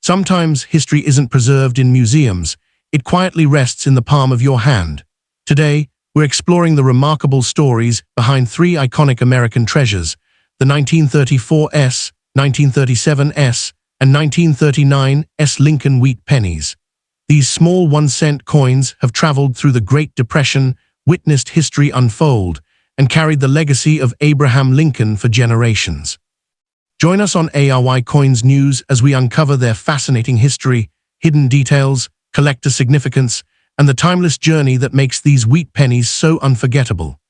Sometimes history isn't preserved in museums, it quietly rests in the palm of your hand. Today, we're exploring the remarkable stories behind three iconic American treasures, the 1934s, 1937s, and 1939s Lincoln wheat pennies. These small 1-cent coins have traveled through the Great Depression, witnessed history unfold, and carried the legacy of Abraham Lincoln for generations. Join us on ARY Coins News as we uncover their fascinating history, hidden details, collector significance, and the timeless journey that makes these wheat pennies so unforgettable.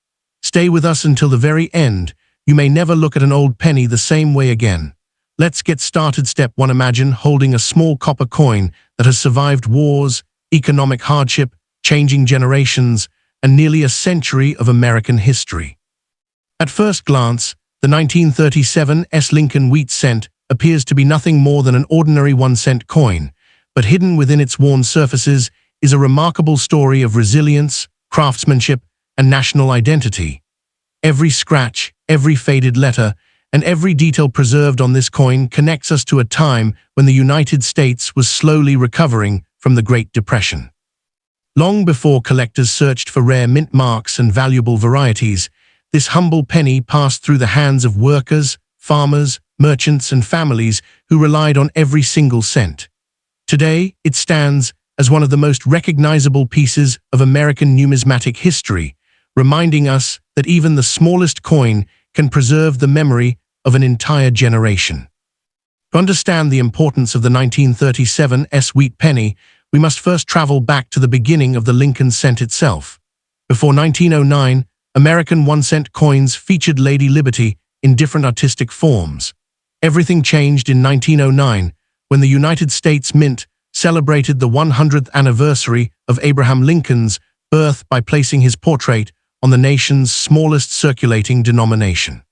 Stay with us until the very end. You may never look at an old penny the same way again. Let's get started. Step 1. Imagine holding a small copper coin that has survived wars, economic hardship, changing generations, and nearly a century of American history. At first glance, the 1937s Lincoln wheat cent appears to be nothing more than an ordinary 1-cent coin, but hidden within its worn surfaces is a remarkable story of resilience, craftsmanship, and national identity. Every scratch, every faded letter, and every detail preserved on this coin connects us to a time when the United States was slowly recovering from the Great Depression. Long before collectors searched for rare mint marks and valuable varieties, this humble penny passed through the hands of workers, farmers, merchants, and families who relied on every single cent. Today, it stands as one of the most recognizable pieces of American numismatic history, reminding us that even the smallest coin can preserve the memory of an entire generation. To understand the importance of the 1937s wheat penny, we must first travel back to the beginning of the Lincoln cent itself. Before 1909, American 1-cent coins featured Lady Liberty in different artistic forms. Everything changed in 1909 when the United States Mint celebrated the 100th anniversary of Abraham Lincoln's birth by placing his portrait on the nation's smallest circulating denomination.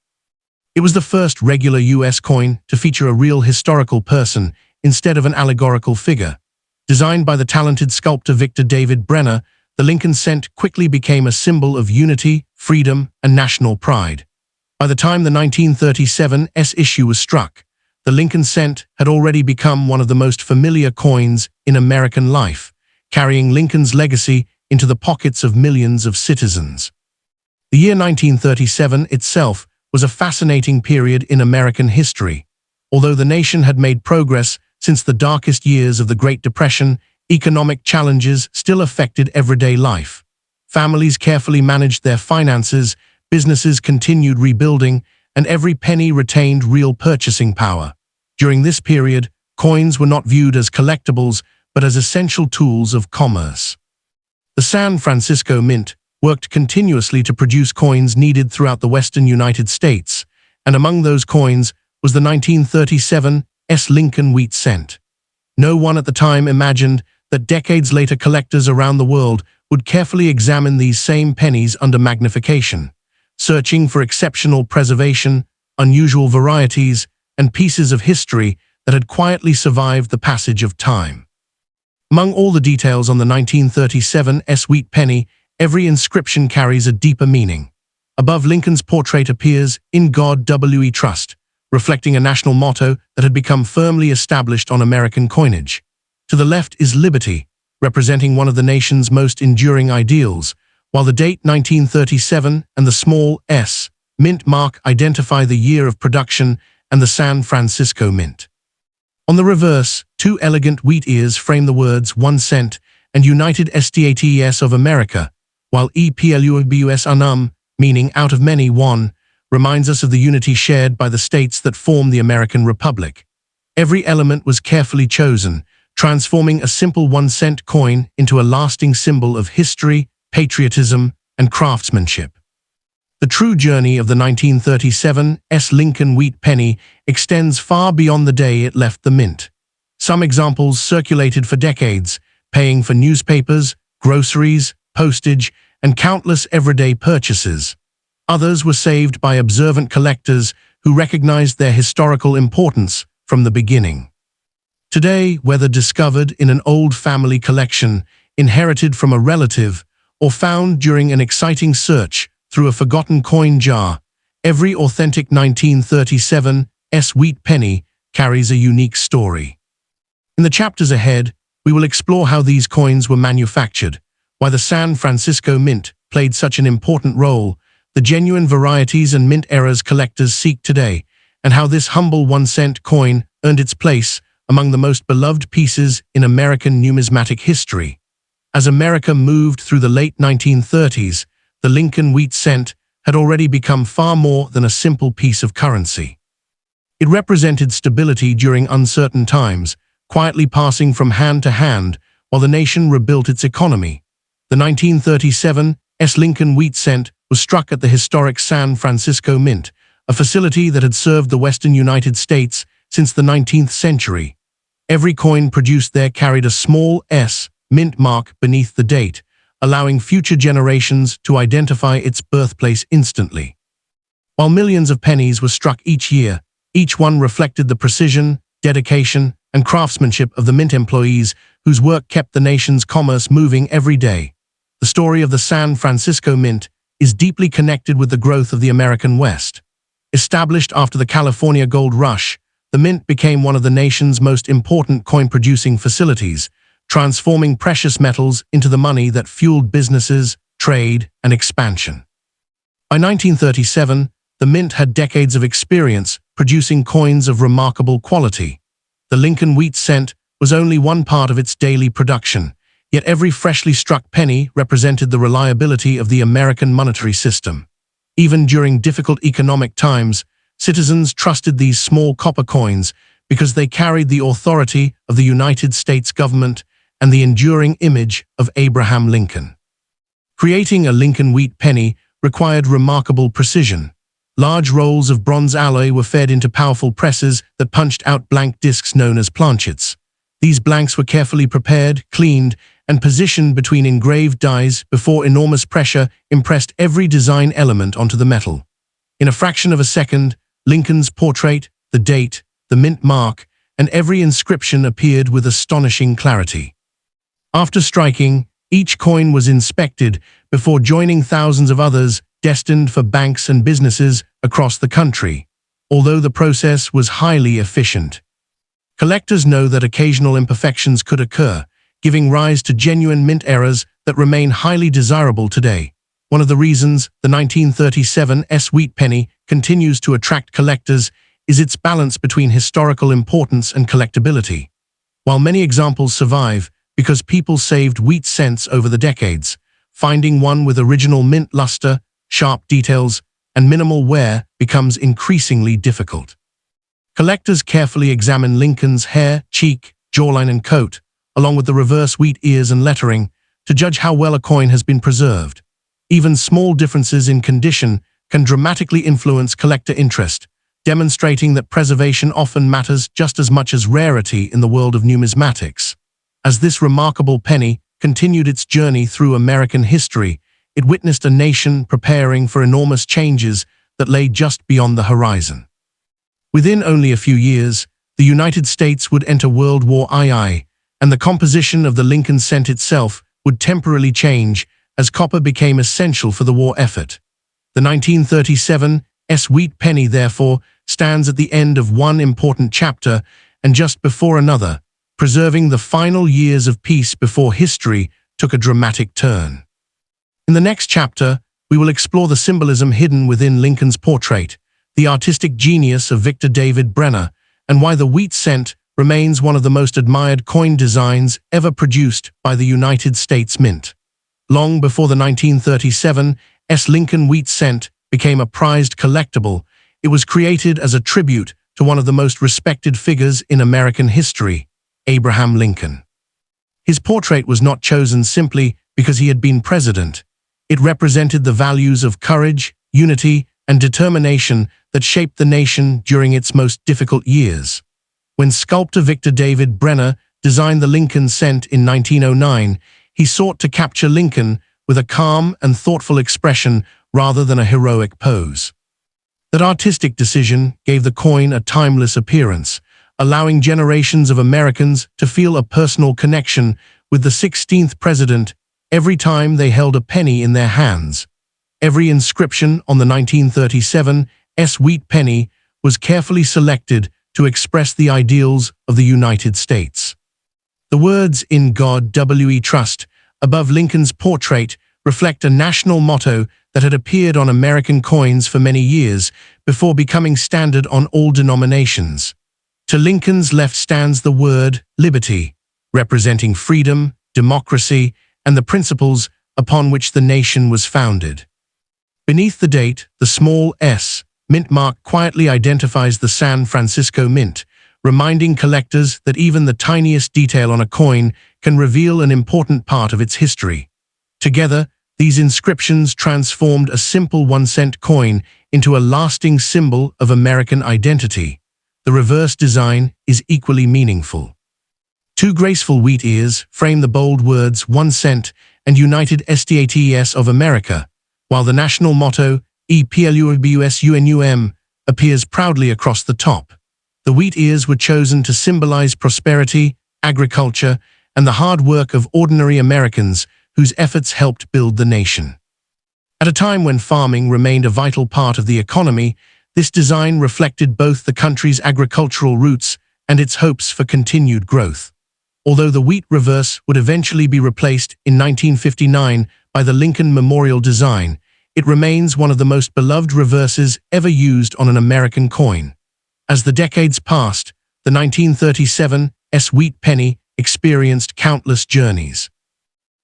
It was the first regular U.S. coin to feature a real historical person instead of an allegorical figure. Designed by the talented sculptor Victor David Brenner, the Lincoln cent quickly became a symbol of unity, freedom, and national pride. By the time the 1937s issue was struck, the Lincoln cent had already become one of the most familiar coins in American life, carrying Lincoln's legacy into the pockets of millions of citizens. The year 1937 itself was a fascinating period in American history. Although the nation had made progress since the darkest years of the Great Depression, economic challenges still affected everyday life. Families carefully managed their finances, businesses continued rebuilding, and every penny retained real purchasing power. During this period, coins were not viewed as collectibles, but as essential tools of commerce. The San Francisco Mint worked continuously to produce coins needed throughout the western United States, and among those coins was the 1937s Lincoln wheat cent. No one at the time imagined that decades later collectors around the world would carefully examine these same pennies under magnification, searching for exceptional preservation, unusual varieties, and pieces of history that had quietly survived the passage of time. Among all the details on the 1937s wheat penny, every inscription carries a deeper meaning. Above Lincoln's portrait appears, "In God We Trust," reflecting a national motto that had become firmly established on American coinage. To the left is liberty, representing one of the nation's most enduring ideals, while the date 1937 and the small s mint mark identify the year of production and the San Francisco Mint. On the reverse, two elegant wheat ears frame the words 1 cent and United States of America, while EPLUBUS unum, meaning out of many one, reminds us of the unity shared by the states that form the American Republic. Every element was carefully chosen, transforming a simple 1-cent coin into a lasting symbol of history, patriotism, and craftsmanship. The true journey of the 1937s Lincoln wheat penny extends far beyond the day it left the mint. Some examples circulated for decades, paying for newspapers, groceries, postage, and countless everyday purchases. Others were saved by observant collectors who recognized their historical importance from the beginning. Today, whether discovered in an old family collection, inherited from a relative, or found during an exciting search through a forgotten coin jar, every authentic 1937s wheat penny carries a unique story. In the chapters ahead, we will explore how these coins were manufactured, why the San Francisco Mint played such an important role, the genuine varieties and mint eras collectors seek today, and how this humble 1-cent coin earned its place among the most beloved pieces in American numismatic history. As America moved through the late 1930s, the Lincoln wheat cent had already become far more than a simple piece of currency. It represented stability during uncertain times, quietly passing from hand to hand while the nation rebuilt its economy. The 1937 Lincoln wheat cent was struck at the historic San Francisco Mint, a facility that had served the western United States since the 19th century. Every coin produced there carried a small S mint mark beneath the date, allowing future generations to identify its birthplace instantly. While millions of pennies were struck each year, each one reflected the precision, dedication, and craftsmanship of the mint employees whose work kept the nation's commerce moving every day. The story of the San Francisco Mint is deeply connected with the growth of the American West. Established after the California Gold Rush, the mint became one of the nation's most important coin-producing facilities, transforming precious metals into the money that fueled businesses, trade, and expansion. By 1937, the mint had decades of experience producing coins of remarkable quality. The Lincoln wheat cent was only one part of its daily production, yet every freshly struck penny represented the reliability of the American monetary system. Even during difficult economic times, citizens trusted these small copper coins because they carried the authority of the United States government and the enduring image of Abraham Lincoln. Creating a Lincoln wheat penny required remarkable precision. Large rolls of bronze alloy were fed into powerful presses that punched out blank discs known as planchets. These blanks were carefully prepared, cleaned, and positioned between engraved dies before enormous pressure impressed every design element onto the metal. In a fraction of a second, Lincoln's portrait, the date, the mint mark, and every inscription appeared with astonishing clarity. After striking, each coin was inspected before joining thousands of others destined for banks and businesses across the country, although the process was highly efficient. Collectors know that occasional imperfections could occur, giving rise to genuine mint errors that remain highly desirable today. One of the reasons the 1937 wheat penny continues to attract collectors is its balance between historical importance and collectability. While many examples survive because people saved wheat cents over the decades, finding one with original mint luster, sharp details, and minimal wear becomes increasingly difficult. Collectors carefully examine Lincoln's hair, cheek, jawline, and coat, along with the reverse wheat ears and lettering, to judge how well a coin has been preserved. Even small differences in condition can dramatically influence collector interest, demonstrating that preservation often matters just as much as rarity in the world of numismatics. As this remarkable penny continued its journey through American history, it witnessed a nation preparing for enormous changes that lay just beyond the horizon. Within only a few years, the United States would enter World War II, and the composition of the Lincoln cent itself would temporarily change as copper became essential for the war effort. The 1937 wheat penny, therefore, stands at the end of one important chapter and just before another, preserving the final years of peace before history took a dramatic turn. In the next chapter, we will explore the symbolism hidden within Lincoln's portrait, the artistic genius of Victor David Brenner, and why the wheat cent remains one of the most admired coin designs ever produced by the United States Mint. Long before the 1937 Lincoln wheat cent became a prized collectible, it was created as a tribute to one of the most respected figures in American history, Abraham Lincoln. His portrait was not chosen simply because he had been president. It represented the values of courage, unity, and determination that shaped the nation during its most difficult years. When sculptor Victor David Brenner designed the Lincoln cent in 1909, he sought to capture Lincoln with a calm and thoughtful expression rather than a heroic pose. That artistic decision gave the coin a timeless appearance, allowing generations of Americans to feel a personal connection with the 16th president every time they held a penny in their hands. Every inscription on the 1937 wheat penny was carefully selected to express the ideals of the United States. The words "In God We Trust" above Lincoln's portrait reflect a national motto that had appeared on American coins for many years before becoming standard on all denominations. To Lincoln's left stands the word "liberty," representing freedom, democracy, and the principles upon which the nation was founded. Beneath the date, the small S mint mark quietly identifies the San Francisco Mint, reminding collectors that even the tiniest detail on a coin can reveal an important part of its history. Together, these inscriptions transformed a simple 1-cent coin into a lasting symbol of American identity. The reverse design is equally meaningful. Two graceful wheat ears frame the bold words 1 cent and United States of America, while the national motto EPLUBUSUNUM appears proudly across the top. The wheat ears were chosen to symbolize prosperity, agriculture, and the hard work of ordinary Americans whose efforts helped build the nation. At a time when farming remained a vital part of the economy, this design reflected both the country's agricultural roots and its hopes for continued growth. Although the wheat reverse would eventually be replaced in 1959 by the Lincoln Memorial design, it remains one of the most beloved reverses ever used on an American coin. As the decades passed, the 1937 wheat penny experienced countless journeys.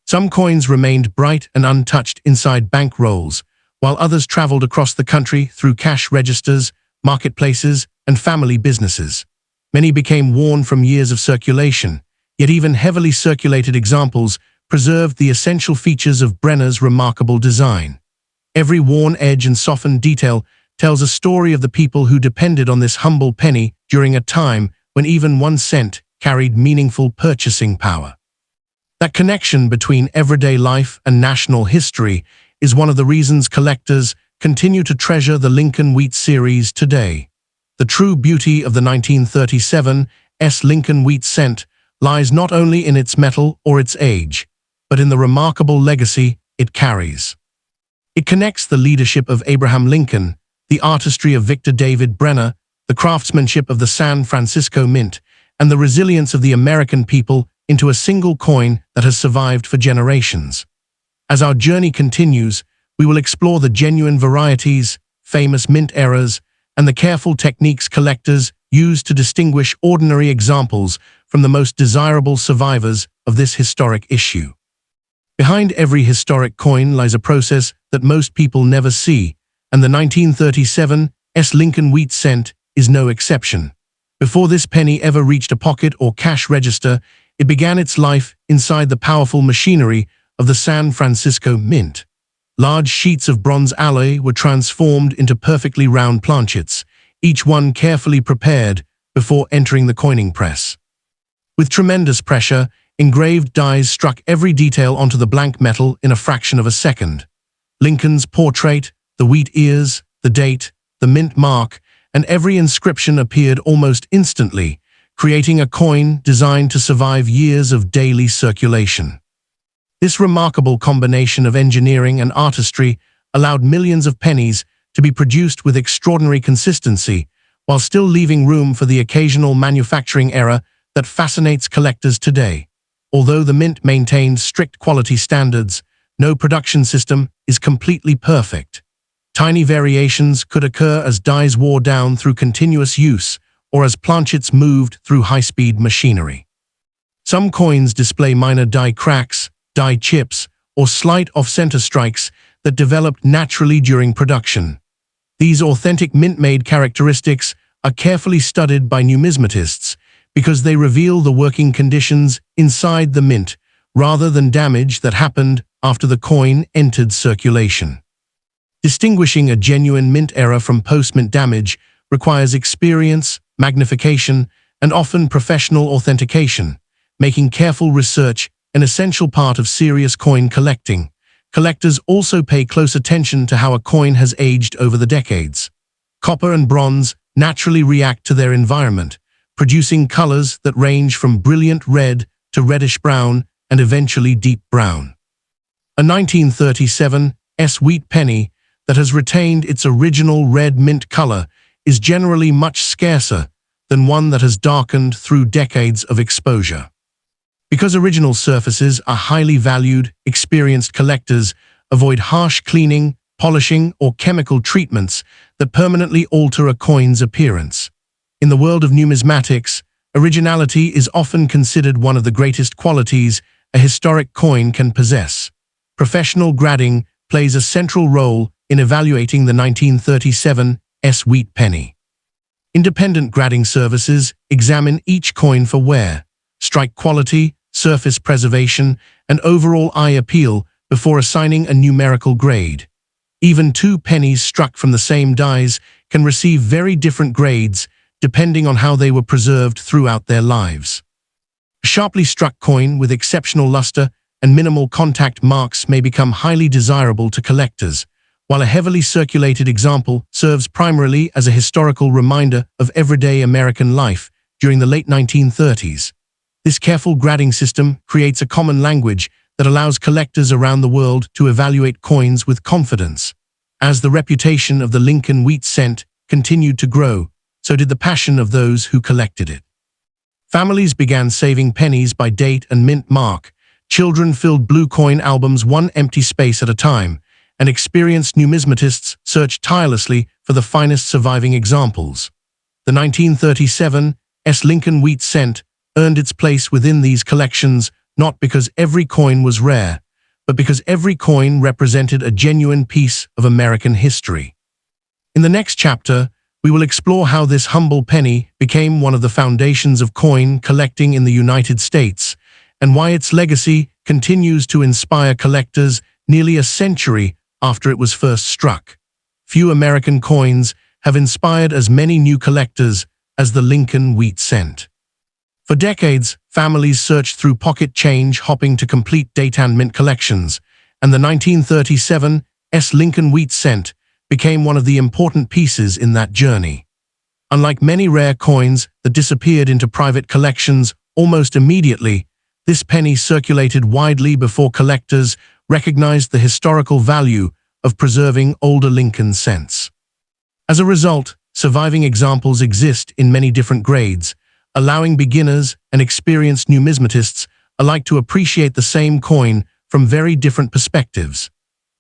Some coins remained bright and untouched inside bank rolls, while others traveled across the country through cash registers, marketplaces, and family businesses. Many became worn from years of circulation, yet even heavily circulated examples preserved the essential features of Brenner's remarkable design. Every worn edge and softened detail tells a story of the people who depended on this humble penny during a time when even 1 cent carried meaningful purchasing power. That connection between everyday life and national history is one of the reasons collectors continue to treasure the Lincoln Wheat series today. The true beauty of the 1937 Lincoln Wheat cent lies not only in its metal or its age, but in the remarkable legacy it carries. It connects the leadership of Abraham Lincoln, the artistry of Victor David Brenner, the craftsmanship of the San Francisco Mint, and the resilience of the American people into a single coin that has survived for generations. As our journey continues, we will explore the genuine varieties, famous mint eras, and the careful techniques collectors use to distinguish ordinary examples from the most desirable survivors of this historic issue. Behind every historic coin lies a process that most people never see, and the 1937 Lincoln Wheat cent is no exception. Before this penny ever reached a pocket or cash register, it began its life inside the powerful machinery of the San Francisco Mint. Large sheets of bronze alloy were transformed into perfectly round planchets, each one carefully prepared before entering the coining press. With tremendous pressure, engraved dies struck every detail onto the blank metal in a fraction of a second. Lincoln's portrait, the wheat ears, the date, the mint mark, and every inscription appeared almost instantly, creating a coin designed to survive years of daily circulation. This remarkable combination of engineering and artistry allowed millions of pennies to be produced with extraordinary consistency, while still leaving room for the occasional manufacturing error that fascinates collectors today. Although the mint maintained strict quality standards, no production system is completely perfect. Tiny variations could occur as dies wore down through continuous use or as planchets moved through high-speed machinery. Some coins display minor die cracks, die chips, or slight off-center strikes that developed naturally during production. These authentic mint-made characteristics are carefully studied by numismatists because they reveal the working conditions inside the mint rather than damage that happened after the coin entered circulation. Distinguishing a genuine mint error from post-mint damage requires experience, magnification, and often professional authentication, making careful research an essential part of serious coin collecting. Collectors also pay close attention to how a coin has aged over the decades. Copper and bronze naturally react to their environment, producing colors that range from brilliant red to reddish-brown and eventually deep brown. A 1937 wheat penny that has retained its original red mint color is generally much scarcer than one that has darkened through decades of exposure. Because original surfaces are highly valued, experienced collectors avoid harsh cleaning, polishing, or chemical treatments that permanently alter a coin's appearance. In the world of numismatics, originality is often considered one of the greatest qualities a historic coin can possess. Professional grading plays a central role in evaluating the 1937 wheat penny. Independent grading services examine each coin for wear, strike quality, surface preservation, and overall eye appeal before assigning a numerical grade. Even two pennies struck from the same dies can receive very different grades depending on how they were preserved throughout their lives. A sharply struck coin with exceptional luster and minimal contact marks may become highly desirable to collectors, while a heavily circulated example serves primarily as a historical reminder of everyday American life during the late 1930s. This careful grading system creates a common language that allows collectors around the world to evaluate coins with confidence. As the reputation of the Lincoln wheat cent continued to grow, so did the passion of those who collected it. Families began saving pennies by date and mint mark. Children filled blue coin albums one empty space at a time, and experienced numismatists searched tirelessly for the finest surviving examples. The 1937 Lincoln wheat cent earned its place within these collections not because every coin was rare, but because every coin represented a genuine piece of American history. In the next chapter, we will explore how this humble penny became one of the foundations of coin collecting in the United States, and why its legacy continues to inspire collectors nearly a century after it was first struck. Few American coins have inspired as many new collectors as the Lincoln wheat cent. For decades, families searched through pocket change hopping to complete date and mint collections, and the 1937 Lincoln wheat cent became one of the important pieces in that journey. Unlike many rare coins that disappeared into private collections almost immediately, this penny circulated widely before collectors recognized the historical value of preserving older Lincoln cents. As a result, surviving examples exist in many different grades, allowing beginners and experienced numismatists alike to appreciate the same coin from very different perspectives.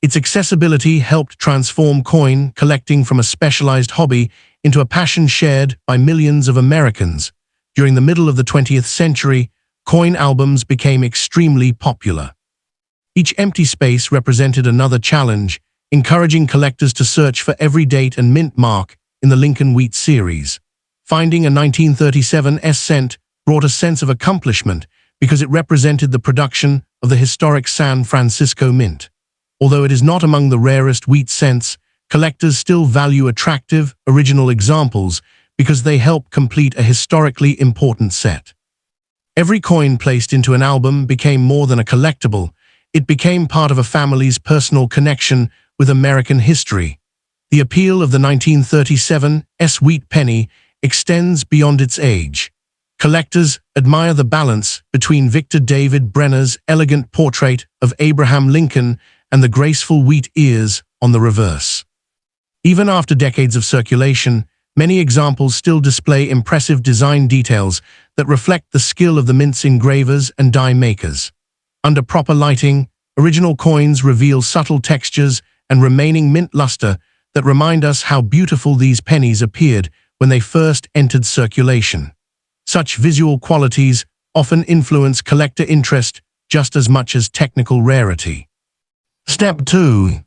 Its accessibility helped transform coin collecting from a specialized hobby into a passion shared by millions of Americans. During the middle of the 20th century, coin albums became extremely popular. Each empty space represented another challenge, encouraging collectors to search for every date and mint mark in the Lincoln wheat series. Finding a 1937 cent brought a sense of accomplishment because it represented the production of the historic San Francisco Mint. Although it is not among the rarest wheat cents, collectors still value attractive, original examples because they help complete a historically important set. Every coin placed into an album became more than a collectible. It became part of a family's personal connection with American history. The appeal of the 1937 wheat penny extends beyond its age. Collectors admire the balance between Victor David Brenner's elegant portrait of Abraham Lincoln and the graceful wheat ears on the reverse. Even after decades of circulation, many examples still display impressive design details that reflect the skill of the mint's engravers and die makers. Under proper lighting, original coins reveal subtle textures and remaining mint luster that remind us how beautiful these pennies appeared when they first entered circulation. Such visual qualities often influence collector interest just as much as technical rarity. Step 2.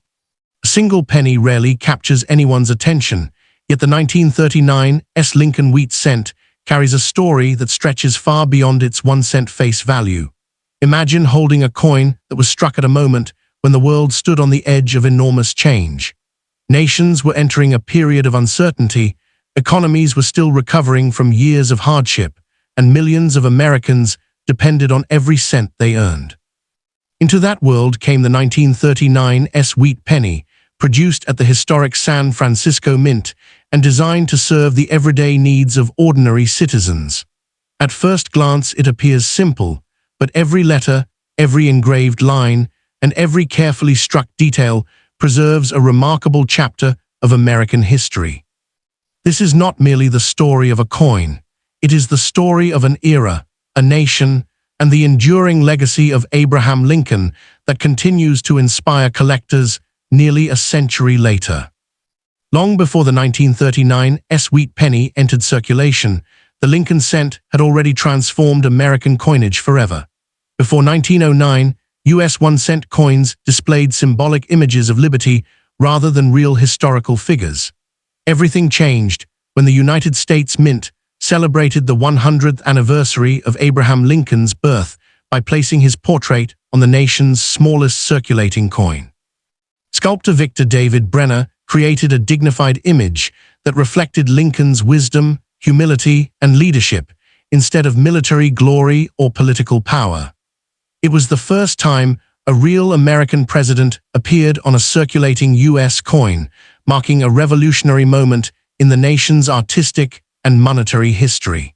A single penny rarely captures anyone's attention, yet the 1939 Lincoln wheat cent carries a story that stretches far beyond its 1 cent face value. Imagine holding a coin that was struck at a moment when the world stood on the edge of enormous change. Nations were entering a period of uncertainty, economies were still recovering from years of hardship, and millions of Americans depended on every cent they earned. Into that world came the 1939 wheat penny, produced at the historic San Francisco Mint and designed to serve the everyday needs of ordinary citizens. At first glance, it appears simple, but every letter, every engraved line, and every carefully struck detail preserves a remarkable chapter of American history. This is not merely the story of a coin. It is the story of an era, a nation, and the enduring legacy of Abraham Lincoln that continues to inspire collectors nearly a century later. Long before the 1939 wheat penny entered circulation, the Lincoln cent had already transformed American coinage forever. Before 1909, US 1-cent coins displayed symbolic images of liberty rather than real historical figures. Everything changed when the United States Mint celebrated the 100th anniversary of Abraham Lincoln's birth by placing his portrait on the nation's smallest circulating coin. Sculptor Victor David Brenner created a dignified image that reflected Lincoln's wisdom, humility, and leadership instead of military glory or political power. It was the first time a real American president appeared on a circulating US coin, marking a revolutionary moment in the nation's artistic and monetary history.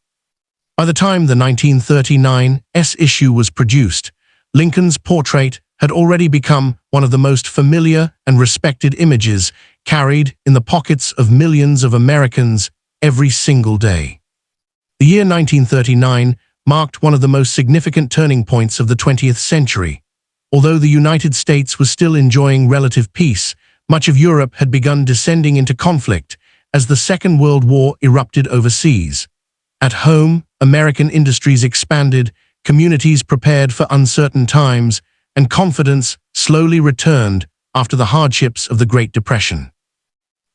By the time the 1939 issue was produced, Lincoln's portrait had already become one of the most familiar and respected images carried in the pockets of millions of Americans every single day. The year 1939 marked one of the most significant turning points of the 20th century. Although the United States was still enjoying relative peace, much of Europe had begun descending into conflict as the Second World War erupted overseas. At home, American industries expanded, communities prepared for uncertain times, and confidence slowly returned after the hardships of the Great Depression.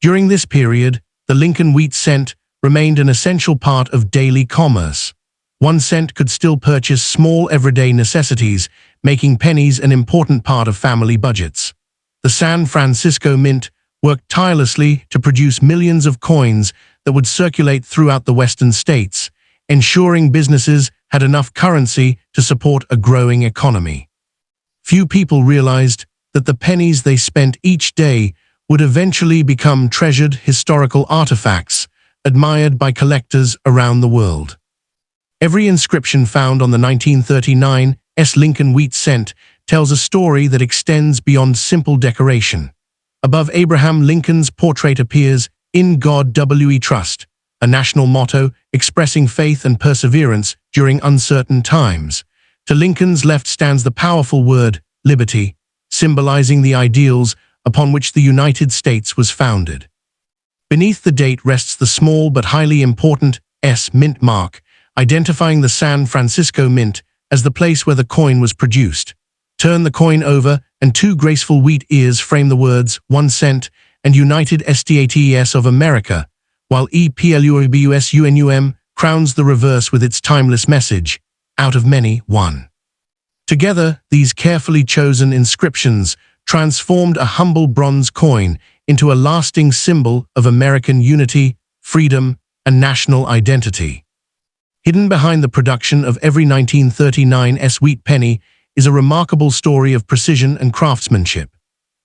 During this period, the Lincoln wheat cent remained an essential part of daily commerce. 1 cent could still purchase small everyday necessities, making pennies an important part of family budgets. The San Francisco Mint worked tirelessly to produce millions of coins that would circulate throughout the western states, ensuring businesses had enough currency to support a growing economy. Few people realized that the pennies they spent each day would eventually become treasured historical artifacts admired by collectors around the world. Every inscription found on the 1939 Lincoln wheat cent tells a story that extends beyond simple decoration. Above Abraham Lincoln's portrait appears, "In God We Trust," a national motto expressing faith and perseverance during uncertain times. To Lincoln's left stands the powerful word, liberty, symbolizing the ideals upon which the United States was founded. Beneath the date rests the small but highly important Mint mark, identifying the San Francisco Mint as the place where the coin was produced. Turn the coin over, and 2 graceful wheat ears frame the words 1 cent and United States of America, while EPLUBUSUNUM crowns the reverse with its timeless message, "Out of many, one." Together, these carefully chosen inscriptions transformed a humble bronze coin into a lasting symbol of American unity, freedom, and national identity. Hidden behind the production of every 1939 wheat penny is a remarkable story of precision and craftsmanship.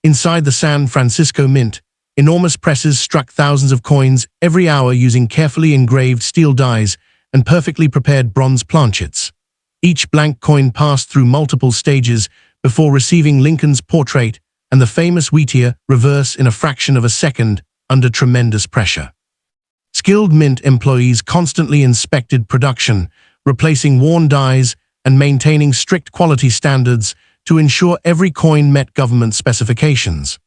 Inside the San Francisco Mint, enormous presses struck thousands of coins every hour using carefully engraved steel dies and perfectly prepared bronze planchets. Each blank coin passed through multiple stages before receiving Lincoln's portrait and the famous wheatear reverse in a fraction of a second under tremendous pressure. Skilled mint employees constantly inspected production, replacing worn dies and maintaining strict quality standards to ensure every coin met government specifications.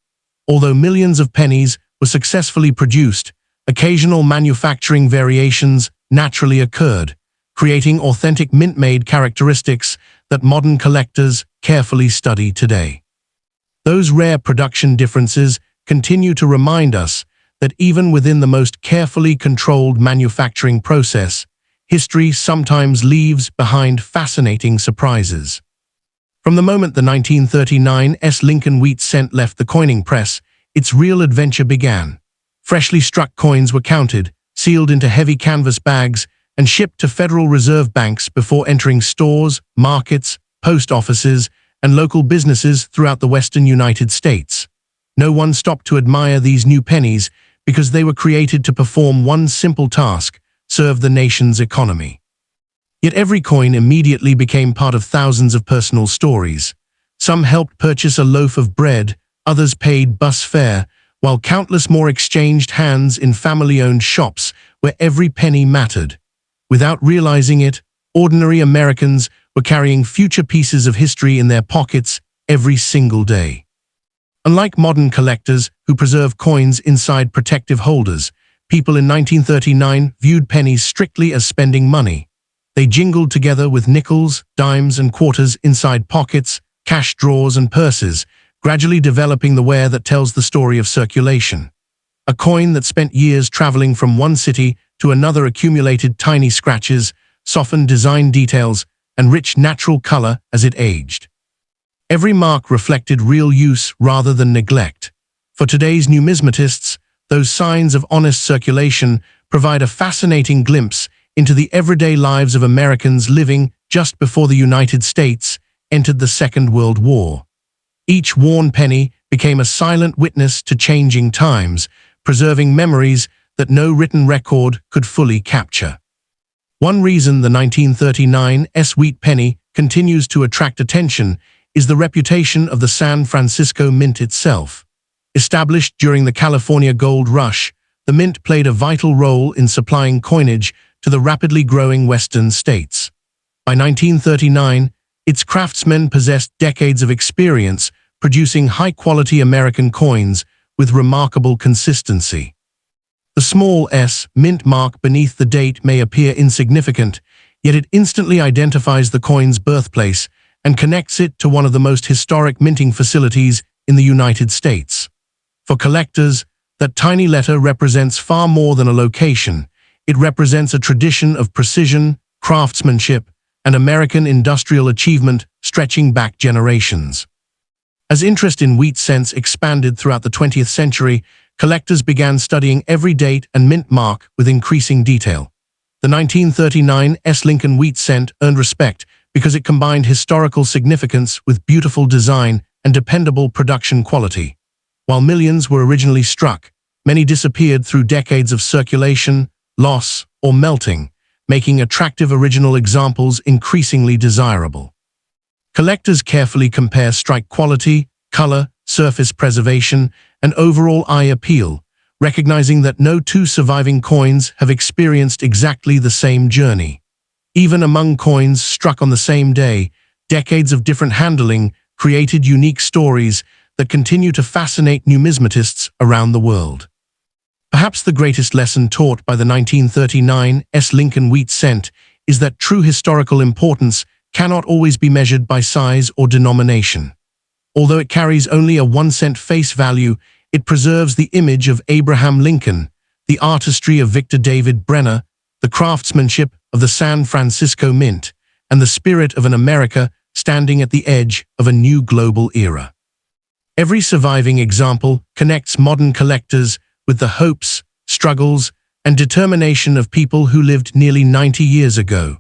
Although millions of pennies were successfully produced, occasional manufacturing variations naturally occurred, creating authentic mint-made characteristics that modern collectors carefully study today. Those rare production differences continue to remind us that even within the most carefully controlled manufacturing process, history sometimes leaves behind fascinating surprises. From the moment the 1939 Lincoln wheat cent left the coining press, its real adventure began. Freshly struck coins were counted, sealed into heavy canvas bags, and shipped to Federal Reserve banks before entering stores, markets, post offices, and local businesses throughout the western United States. No one stopped to admire these new pennies because they were created to perform one simple task: serve the nation's economy. Yet every coin immediately became part of thousands of personal stories. Some helped purchase a loaf of bread, others paid bus fare, while countless more exchanged hands in family-owned shops where every penny mattered. Without realizing it, ordinary Americans were carrying future pieces of history in their pockets every single day. Unlike modern collectors who preserve coins inside protective holders, people in 1939 viewed pennies strictly as spending money. They jingled together with nickels, dimes, and quarters inside pockets, cash drawers, and purses, gradually developing the wear that tells the story of circulation. A coin that spent years traveling from one city to another accumulated tiny scratches, softened design details, and rich natural color as it aged. Every mark reflected real use rather than neglect. For today's numismatists, those signs of honest circulation provide a fascinating glimpse into the everyday lives of Americans living just before the United States entered the Second World War. Each worn penny became a silent witness to changing times, preserving memories that no written record could fully capture. One reason the 1939 wheat penny continues to attract attention is the reputation of the San Francisco Mint itself. Established during the California Gold Rush, the mint played a vital role in supplying coinage to the rapidly growing western states. By 1939, its craftsmen possessed decades of experience producing high-quality American coins with remarkable consistency. The small S mint mark beneath the date may appear insignificant, yet it instantly identifies the coin's birthplace and connects it to one of the most historic minting facilities in the United States. For collectors, that tiny letter represents far more than a location. It represents a tradition of precision, craftsmanship, and American industrial achievement stretching back generations. As interest in wheat cents expanded throughout the 20th century, collectors began studying every date and mint mark with increasing detail. The 1939 Lincoln wheat cent earned respect because it combined historical significance with beautiful design and dependable production quality. While millions were originally struck, many disappeared through decades of circulation, loss, or melting, making attractive original examples increasingly desirable. Collectors carefully compare strike quality, color, surface preservation, and overall eye appeal, recognizing that no two surviving coins have experienced exactly the same journey. Even among coins struck on the same day, decades of different handling created unique stories that continue to fascinate numismatists around the world. Perhaps the greatest lesson taught by the 1939 Lincoln wheat cent is that true historical importance cannot always be measured by size or denomination. Although it carries only a 1-cent face value, it preserves the image of Abraham Lincoln, the artistry of Victor David Brenner, the craftsmanship of the San Francisco Mint, and the spirit of an America standing at the edge of a new global era. Every surviving example connects modern collectors with the hopes, struggles, and determination of people who lived nearly 90 years ago.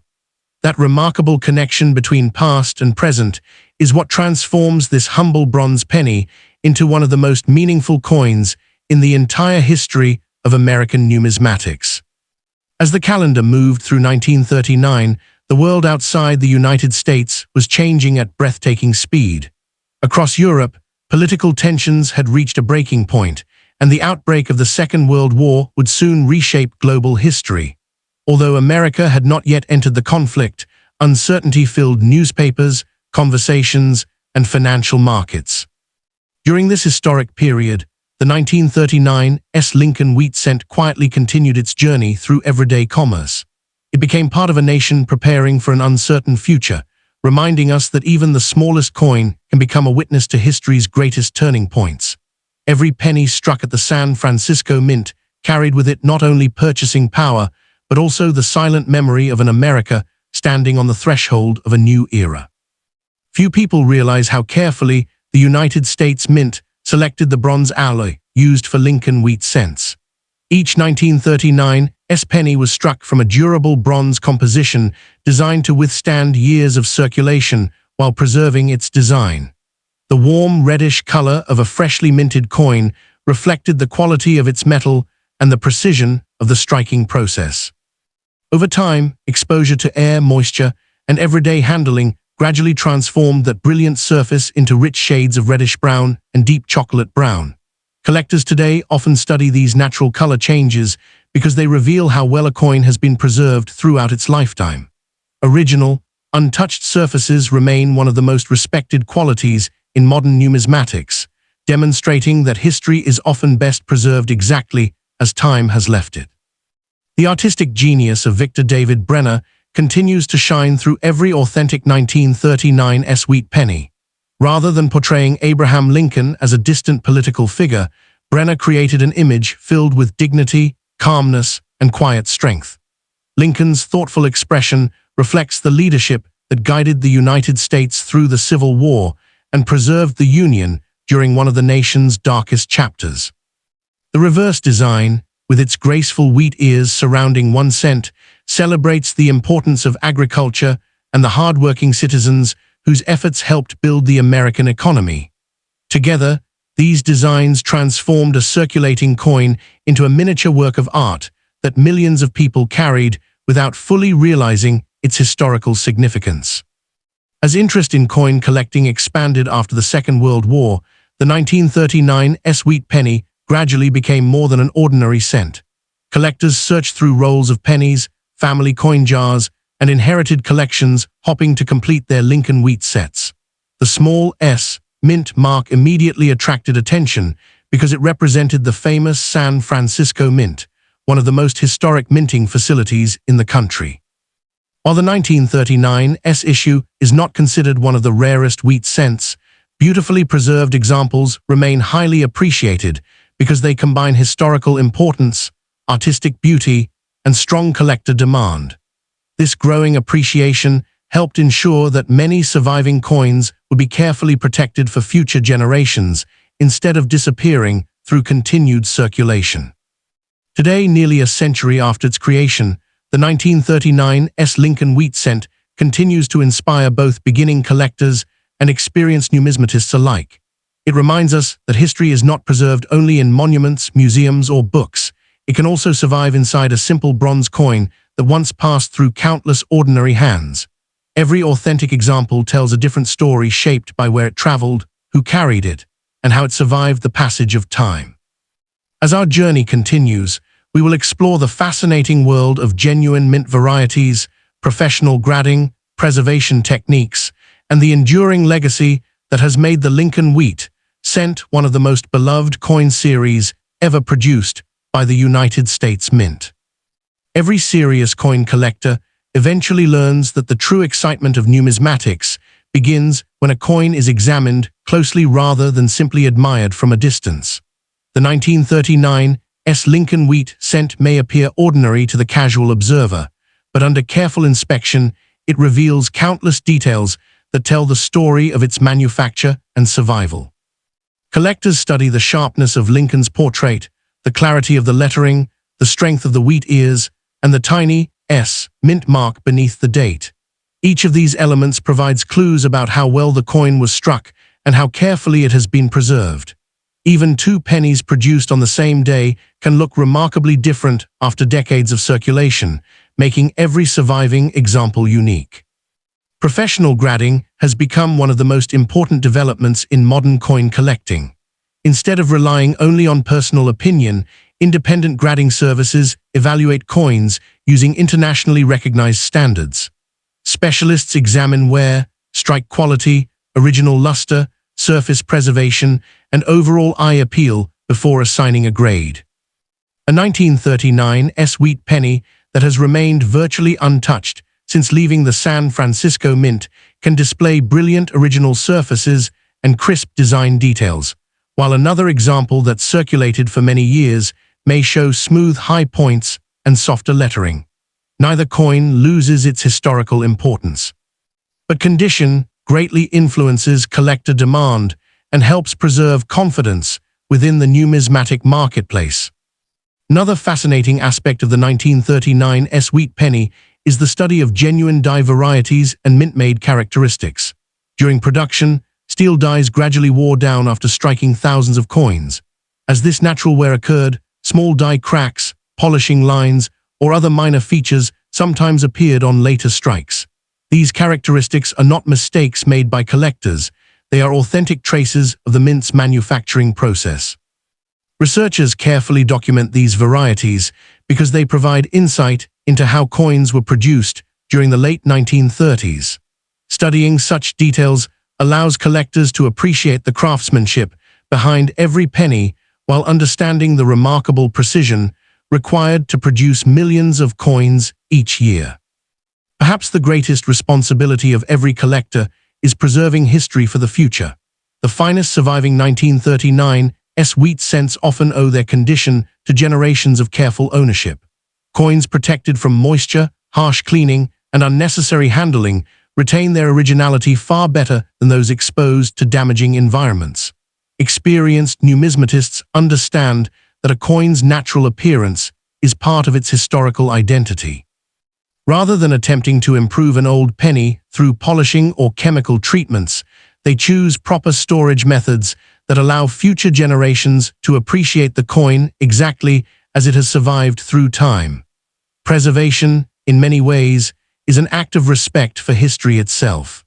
That remarkable connection between past and present is what transforms this humble bronze penny into one of the most meaningful coins in the entire history of American numismatics. As the calendar moved through 1939, the world outside the United States was changing at breathtaking speed. Across Europe, political tensions had reached a breaking point, and the outbreak of the Second World War would soon reshape global history. Although America had not yet entered the conflict, uncertainty filled newspapers, conversations, and financial markets. During this historic period, the 1939 Lincoln wheat cent quietly continued its journey through everyday commerce. It became part of a nation preparing for an uncertain future, reminding us that even the smallest coin can become a witness to history's greatest turning points. Every penny struck at the San Francisco Mint carried with it not only purchasing power, but also the silent memory of an America standing on the threshold of a new era. Few people realize how carefully the United States Mint selected the bronze alloy used for Lincoln wheat cents. Each 1939 penny was struck from a durable bronze composition designed to withstand years of circulation while preserving its design. The warm reddish color of a freshly minted coin reflected the quality of its metal and the precision of the striking process. Over time, exposure to air, moisture, and everyday handling gradually transformed that brilliant surface into rich shades of reddish-brown and deep chocolate brown. Collectors today often study these natural color changes because they reveal how well a coin has been preserved throughout its lifetime. Original, Untouched surfaces remain one of the most respected qualities in modern numismatics, demonstrating that history is often best preserved exactly as time has left it. The artistic genius of Victor David Brenner continues to shine through every authentic 1939 wheat penny. Rather than portraying Abraham Lincoln as a distant political figure, Brenner created an image filled with dignity, calmness, and quiet strength. Lincoln's thoughtful expression reflects the leadership that guided the United States through the Civil War and preserved the Union during one of the nation's darkest chapters. The reverse design, with its graceful wheat ears surrounding 1 cent, celebrates the importance of agriculture and the hard-working citizens whose efforts helped build the American economy. Together, these designs transformed a circulating coin into a miniature work of art that millions of people carried without fully realizing its historical significance. As interest in coin collecting expanded after the Second World War, the 1939 wheat penny gradually became more than an ordinary cent. Collectors searched through rolls of pennies, family coin jars, and inherited collections, hoping to complete their Lincoln wheat sets. The small S mint mark immediately attracted attention because it represented the famous San Francisco Mint, one of the most historic minting facilities in the country. While the 1939 issue is not considered one of the rarest wheat cents, beautifully preserved examples remain highly appreciated because they combine historical importance, artistic beauty, and strong collector demand. This growing appreciation helped ensure that many surviving coins would be carefully protected for future generations instead of disappearing through continued circulation. Today, nearly a century after its creation, the 1939 Lincoln wheat cent continues to inspire both beginning collectors and experienced numismatists alike. It reminds us that history is not preserved only in monuments, museums, or books. It can also survive inside a simple bronze coin that once passed through countless ordinary hands. Every authentic example tells a different story shaped by where it traveled, who carried it, and how it survived the passage of time. As our journey continues, we will explore the fascinating world of genuine mint varieties, professional grading, preservation techniques, and the enduring legacy that has made the Lincoln wheat cent one of the most beloved coin series ever produced by the United States Mint. Every serious coin collector eventually learns that the true excitement of numismatics begins when a coin is examined closely rather than simply admired from a distance. The 1939 Lincoln wheat cent may appear ordinary to the casual observer, but under careful inspection, it reveals countless details that tell the story of its manufacture and survival. Collectors study the sharpness of Lincoln's portrait, the clarity of the lettering, the strength of the wheat ears, and the tiny S mint mark beneath the date. Each of these elements provides clues about how well the coin was struck and how carefully it has been preserved. Even two pennies produced on the same day can look remarkably different after decades of circulation, making every surviving example unique. Professional grading has become one of the most important developments in modern coin collecting. Instead of relying only on personal opinion, independent grading services evaluate coins using internationally recognized standards. Specialists examine wear, strike quality, original luster, surface preservation, and overall eye appeal before assigning a grade. A 1939 wheat penny that has remained virtually untouched since leaving the San Francisco Mint can display brilliant original surfaces and crisp design details, while another example that circulated for many years may show smooth high points and softer lettering. Neither coin loses its historical importance. But condition greatly influences collector demand and helps preserve confidence within the numismatic marketplace. Another fascinating aspect of the 1939 wheat penny is the study of genuine die varieties and mint-made characteristics. During production, steel dies gradually wore down after striking thousands of coins. As this natural wear occurred, small die cracks, polishing lines, or other minor features sometimes appeared on later strikes. These characteristics are not mistakes made by collectors, they are authentic traces of the mint's manufacturing process. Researchers carefully document these varieties because they provide insight into how coins were produced during the late 1930s. Studying such details allows collectors to appreciate the craftsmanship behind every penny while understanding the remarkable precision required to produce millions of coins each year. Perhaps the greatest responsibility of every collector is preserving history for the future. The finest surviving 1939 wheat cents often owe their condition to generations of careful ownership. Coins protected from moisture, harsh cleaning, and unnecessary handling retain their originality far better than those exposed to damaging environments. Experienced numismatists understand that a coin's natural appearance is part of its historical identity. Rather than attempting to improve an old penny through polishing or chemical treatments, they choose proper storage methods that allow future generations to appreciate the coin exactly as it has survived through time. Preservation, in many ways, is an act of respect for history itself.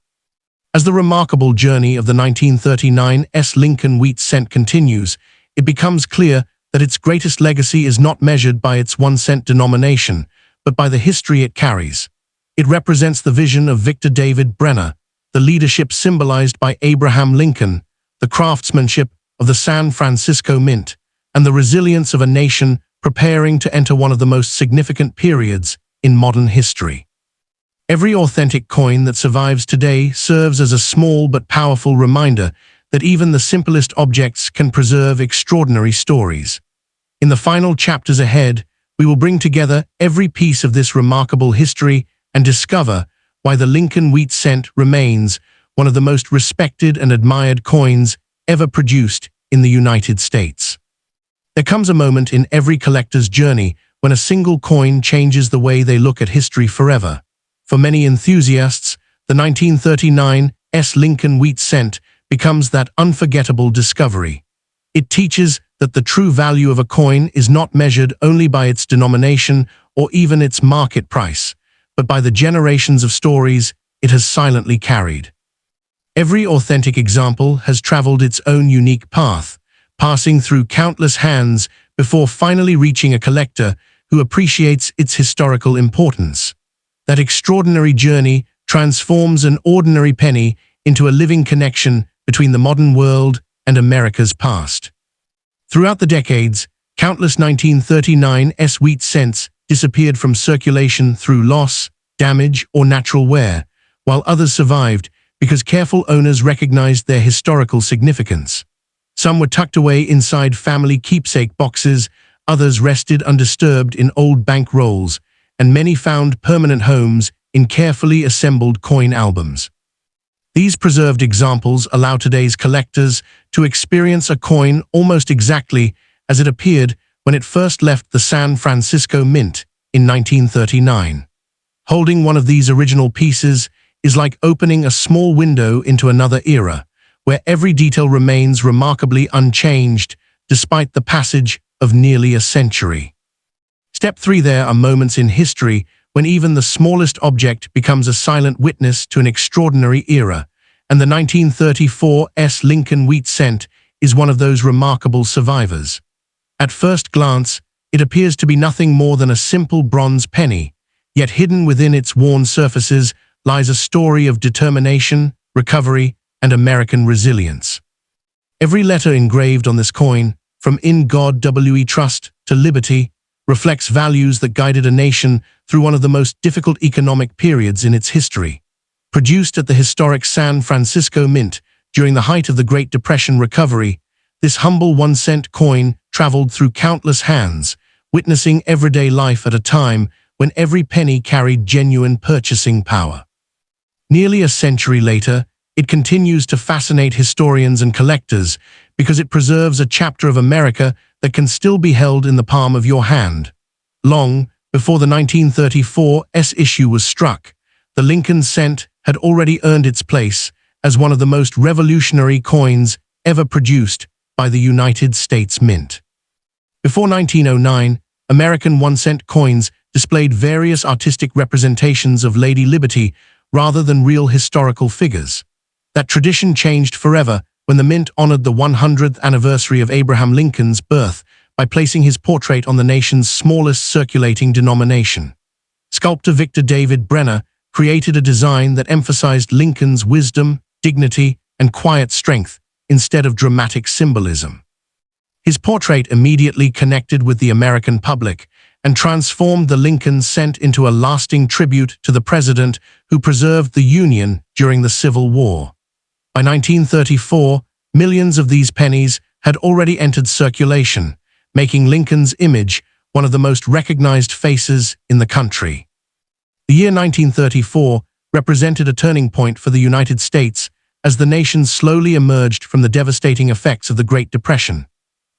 As the remarkable journey of the 1939 Lincoln wheat cent continues, it becomes clear that its greatest legacy is not measured by its 1-cent denomination, but by the history it carries. It represents the vision of Victor David Brenner, the leadership symbolized by Abraham Lincoln, the craftsmanship of the San Francisco Mint, and the resilience of a nation preparing to enter one of the most significant periods in modern history. Every authentic coin that survives today serves as a small but powerful reminder that even the simplest objects can preserve extraordinary stories. In the final chapters ahead, we will bring together every piece of this remarkable history and discover why the Lincoln wheat cent remains one of the most respected and admired coins ever produced in the United States. There comes a moment in every collector's journey when a single coin changes the way they look at history forever. For many enthusiasts, the 1939 Lincoln wheat cent becomes that unforgettable discovery. It teaches that the true value of a coin is not measured only by its denomination or even its market price, but by the generations of stories it has silently carried. Every authentic example has traveled its own unique path, passing through countless hands before finally reaching a collector who appreciates its historical importance. That extraordinary journey transforms an ordinary penny into a living connection between the modern world and America's past. Throughout the decades, countless 1939 wheat cents disappeared from circulation through loss, damage, or natural wear, while others survived because careful owners recognized their historical significance. Some were tucked away inside family keepsake boxes, others rested undisturbed in old bank rolls, and many found permanent homes in carefully assembled coin albums. These preserved examples allow today's collectors to experience a coin almost exactly as it appeared when it first left the San Francisco Mint in 1939. Holding one of these original pieces is like opening a small window into another era, where every detail remains remarkably unchanged despite the passage of nearly a century. Step 3. There are moments in history when even the smallest object becomes a silent witness to an extraordinary era, and the 1934 Lincoln wheat cent is one of those remarkable survivors. At first glance, it appears to be nothing more than a simple bronze penny, yet hidden within its worn surfaces lies a story of determination, recovery, and American resilience. Every letter engraved on this coin, from "In God We Trust" to "Liberty," reflects values that guided a nation through one of the most difficult economic periods in its history. Produced at the historic San Francisco Mint during the height of the Great Depression recovery, this humble 1-cent coin traveled through countless hands, witnessing everyday life at a time when every penny carried genuine purchasing power. Nearly a century later, it continues to fascinate historians and collectors because it preserves a chapter of America that can still be held in the palm of your hand. Long before the 1934 issue was struck, the Lincoln cent had already earned its place as one of the most revolutionary coins ever produced by the United States Mint. Before 1909, American 1-cent coins displayed various artistic representations of Lady Liberty rather than real historical figures. That tradition changed forever when the Mint honored the 100th anniversary of Abraham Lincoln's birth by placing his portrait on the nation's smallest circulating denomination. Sculptor Victor David Brenner created a design that emphasized Lincoln's wisdom, dignity, and quiet strength instead of dramatic symbolism. His portrait immediately connected with the American public and transformed the Lincoln cent into a lasting tribute to the president who preserved the Union during the Civil War. By 1934, millions of these pennies had already entered circulation, making Lincoln's image one of the most recognized faces in the country. The year 1934 represented a turning point for the United States as the nation slowly emerged from the devastating effects of the Great Depression.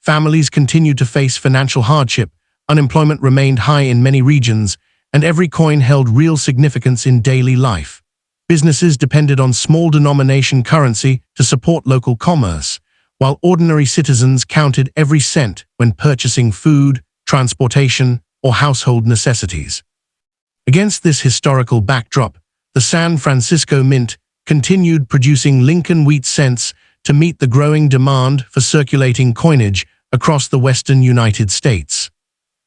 Families continued to face financial hardship, unemployment remained high in many regions, and every coin held real significance in daily life. Businesses depended on small-denomination currency to support local commerce, while ordinary citizens counted every cent when purchasing food, transportation, or household necessities. Against this historical backdrop, the San Francisco Mint continued producing Lincoln wheat cents to meet the growing demand for circulating coinage across the western United States.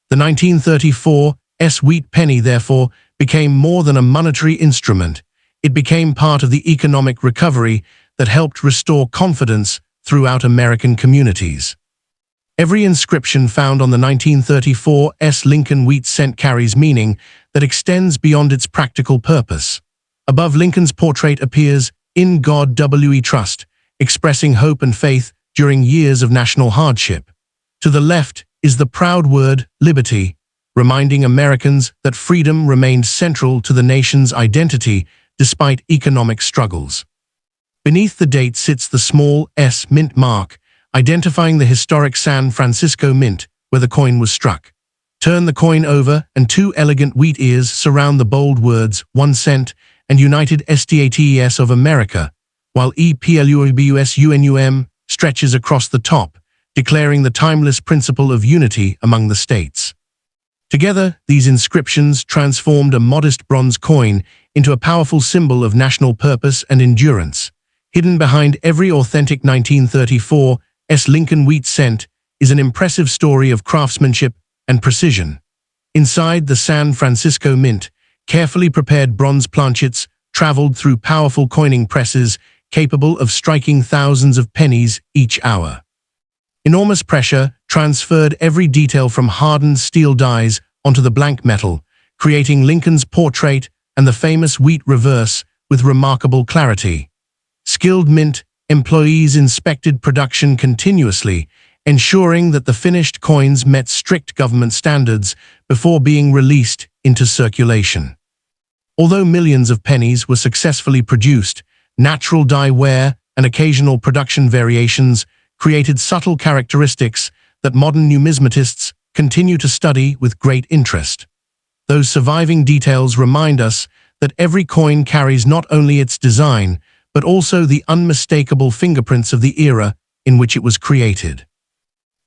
The 1934 wheat penny, therefore, became more than a monetary instrument. It became part of the economic recovery that helped restore confidence throughout American communities. Every inscription found on the 1934 Lincoln wheat cent carries meaning that extends beyond its practical purpose. Above Lincoln's portrait appears, "In God we trust," expressing hope and faith during years of national hardship. To the left is the proud word, "liberty," reminding Americans that freedom remained central to the nation's identity despite economic struggles. Beneath the date sits the small S mint mark, identifying the historic San Francisco Mint, where the coin was struck. Turn the coin over and two elegant wheat ears surround the bold words, "1 cent," and United States of America, while EPLUBUSUNUM stretches across the top, declaring the timeless principle of unity among the states. Together, these inscriptions transformed a modest bronze coin into a powerful symbol of national purpose and endurance. Hidden behind every authentic 1934 Lincoln wheat cent is an impressive story of craftsmanship and precision. Inside the San Francisco Mint, carefully prepared bronze planchets traveled through powerful coining presses capable of striking thousands of pennies each hour. Enormous pressure transferred every detail from hardened steel dies onto the blank metal, creating Lincoln's portrait and the famous wheat reverse with remarkable clarity. Skilled mint employees inspected production continuously, ensuring that the finished coins met strict government standards before being released into circulation. Although millions of pennies were successfully produced, natural die wear and occasional production variations created subtle characteristics that modern numismatists continue to study with great interest. Those surviving details remind us that every coin carries not only its design, but also the unmistakable fingerprints of the era in which it was created.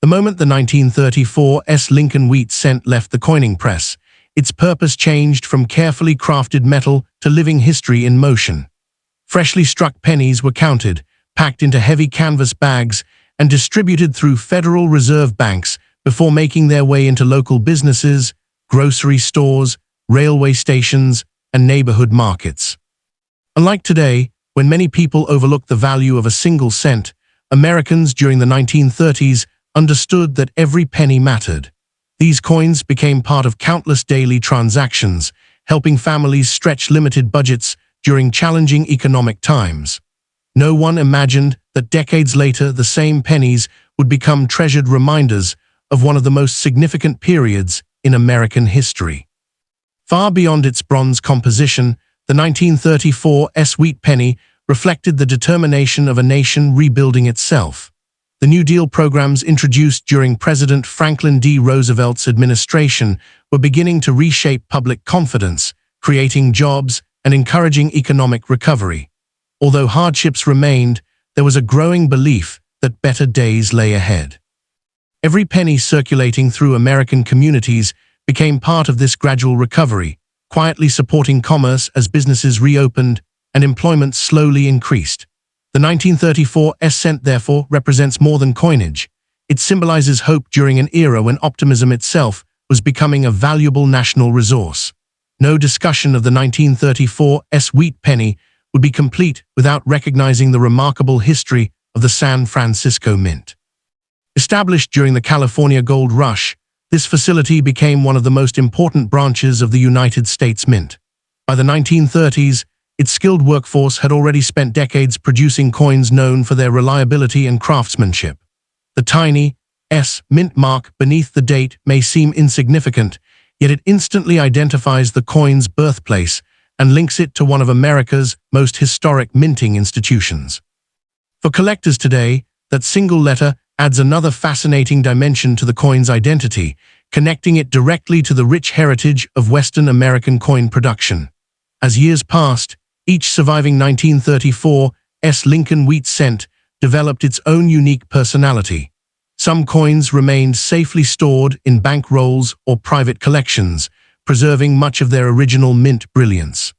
The moment the 1934 Lincoln wheat cent left the coining press, its purpose changed from carefully crafted metal to living history in motion. Freshly struck pennies were counted, packed into heavy canvas bags, and distributed through Federal Reserve banks before making their way into local businesses, grocery stores, railway stations, and neighborhood markets. Unlike today, when many people overlook the value of a single cent, Americans during the 1930s understood that every penny mattered. These coins became part of countless daily transactions, helping families stretch limited budgets during challenging economic times. No one imagined that decades later the same pennies would become treasured reminders of one of the most significant periods in American history. Far beyond its bronze composition, the 1934 wheat penny reflected the determination of a nation rebuilding itself. The New Deal programs introduced during President Franklin D. Roosevelt's administration were beginning to reshape public confidence, creating jobs and encouraging economic recovery. Although hardships remained, there was a growing belief that better days lay ahead. Every penny circulating through American communities became part of this gradual recovery, quietly supporting commerce as businesses reopened and employment slowly increased. The 1934 cent therefore represents more than coinage. It symbolizes hope during an era when optimism itself was becoming a valuable national resource. No discussion of the 1934 wheat penny would be complete without recognizing the remarkable history of the San Francisco Mint. Established during the California Gold Rush, this facility became one of the most important branches of the United States Mint. By the 1930s, its skilled workforce had already spent decades producing coins known for their reliability and craftsmanship. The tiny S mint mark beneath the date may seem insignificant, yet it instantly identifies the coin's birthplace and links it to one of America's most historic minting institutions. For collectors today, that single letter adds another fascinating dimension to the coin's identity, connecting it directly to the rich heritage of Western American coin production. As years passed, each surviving 1934 Lincoln wheat cent developed its own unique personality. Some coins remained safely stored in bank rolls or private collections, preserving much of their original mint brilliance.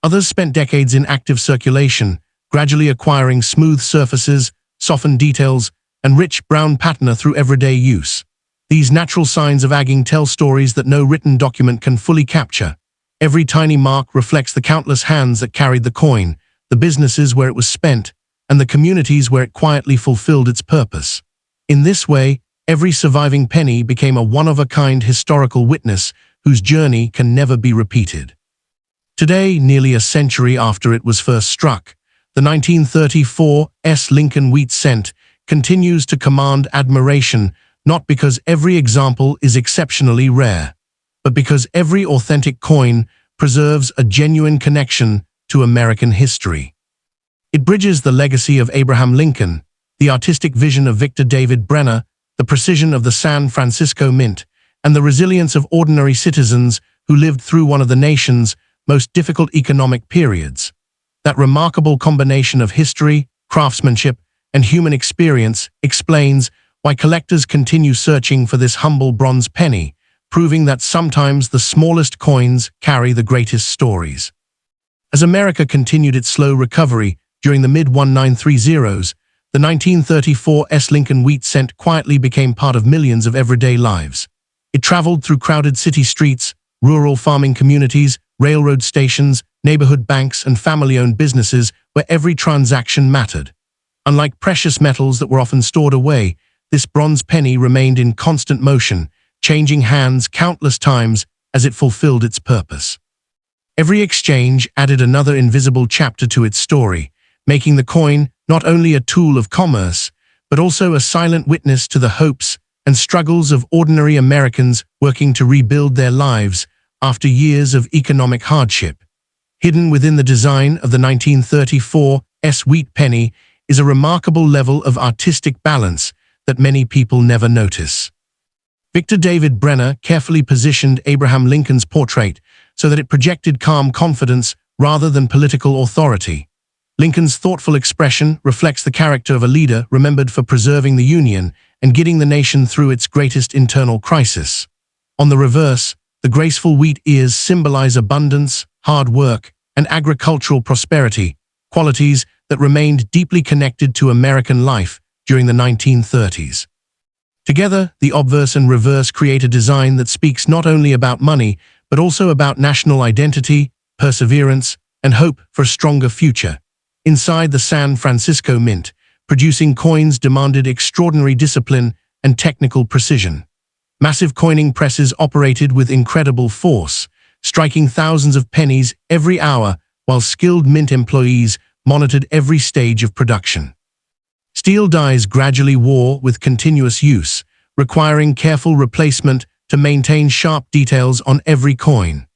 Others spent decades in active circulation, gradually acquiring smooth surfaces, softened details, and rich brown patina through everyday use. These natural signs of aging tell stories that no written document can fully capture. Every tiny mark reflects the countless hands that carried the coin, the businesses where it was spent, and the communities where it quietly fulfilled its purpose. In this way, every surviving penny became a one-of-a-kind historical witness whose journey can never be repeated. Today, nearly a century after it was first struck, the 1934 Lincoln wheat cent continues to command admiration, not because every example is exceptionally rare, but because every authentic coin preserves a genuine connection to American history. It bridges the legacy of Abraham Lincoln, the artistic vision of Victor David Brenner, the precision of the San Francisco Mint, and the resilience of ordinary citizens who lived through one of the nation's most difficult economic periods. That remarkable combination of history, craftsmanship, and human experience explains why collectors continue searching for this humble bronze penny, proving that sometimes the smallest coins carry the greatest stories. As America continued its slow recovery during the mid-1930s, the 1934 Lincoln wheat cent quietly became part of millions of everyday lives. It traveled through crowded city streets, rural farming communities, railroad stations, neighborhood banks, and family-owned businesses where every transaction mattered. Unlike precious metals that were often stored away, this bronze penny remained in constant motion, changing hands countless times as it fulfilled its purpose. Every exchange added another invisible chapter to its story, making the coin not only a tool of commerce, but also a silent witness to the hopes and struggles of ordinary Americans working to rebuild their lives after years of economic hardship. Hidden within the design of the 1934 wheat penny is a remarkable level of artistic balance that many people never notice. Victor David Brenner carefully positioned Abraham Lincoln's portrait so that it projected calm confidence rather than political authority. Lincoln's thoughtful expression reflects the character of a leader remembered for preserving the Union and getting the nation through its greatest internal crisis. On the reverse, the graceful wheat ears symbolize abundance, hard work, and agricultural prosperity, qualities that remained deeply connected to American life during the 1930s. Together, the obverse and reverse create a design that speaks not only about money, but also about national identity, perseverance, and hope for a stronger future. Inside the San Francisco Mint, producing coins demanded extraordinary discipline and technical precision. Massive coining presses operated with incredible force, striking thousands of pennies every hour, while skilled mint employees monitored every stage of production. Steel dies gradually wore with continuous use, requiring careful replacement to maintain sharp details on every coin.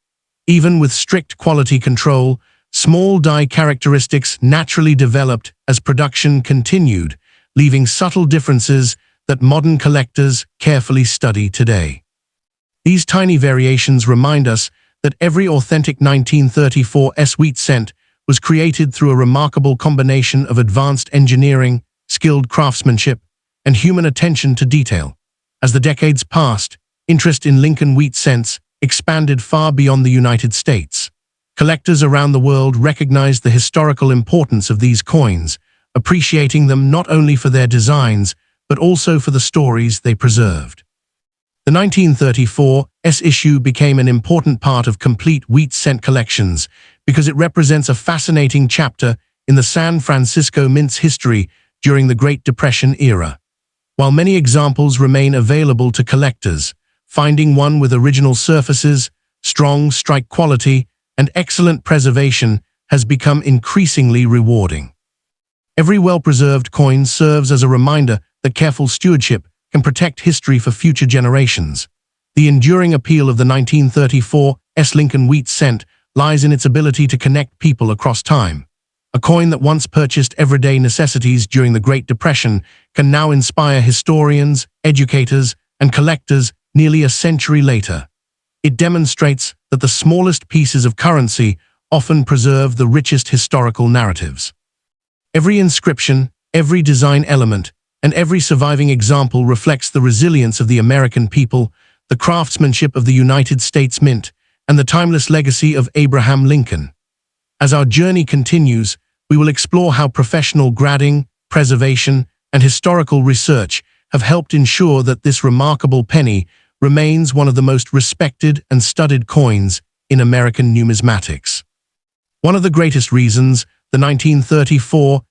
Even with strict quality control, small die characteristics naturally developed as production continued, leaving subtle differences that modern collectors carefully study today. These tiny variations remind us that every authentic 1934 wheat cent was created through a remarkable combination of advanced engineering, skilled craftsmanship, and human attention to detail. As the decades passed, interest in Lincoln wheat cents expanded far beyond the United States. Collectors around the world recognized the historical importance of these coins, appreciating them not only for their designs, but also for the stories they preserved. The 1934 issue became an important part of complete wheat cent collections because it represents a fascinating chapter in the San Francisco Mint's history during the Great Depression era. While many examples remain available to collectors, finding one with original surfaces, strong strike quality, and excellent preservation has become increasingly rewarding. Every well-preserved coin serves as a reminder that careful stewardship can protect history for future generations. The enduring appeal of the 1934 Lincoln wheat cent lies in its ability to connect people across time. A coin that once purchased everyday necessities during the Great Depression can now inspire historians, educators, and collectors nearly a century later. It demonstrates that the smallest pieces of currency often preserve the richest historical narratives. Every inscription, every design element, and every surviving example reflects the resilience of the American people, the craftsmanship of the United States Mint, and the timeless legacy of Abraham Lincoln. As our journey continues, we will explore how professional grading, preservation, and historical research have helped ensure that this remarkable penny remains one of the most respected and studied coins in American numismatics. One of the greatest reasons the 1934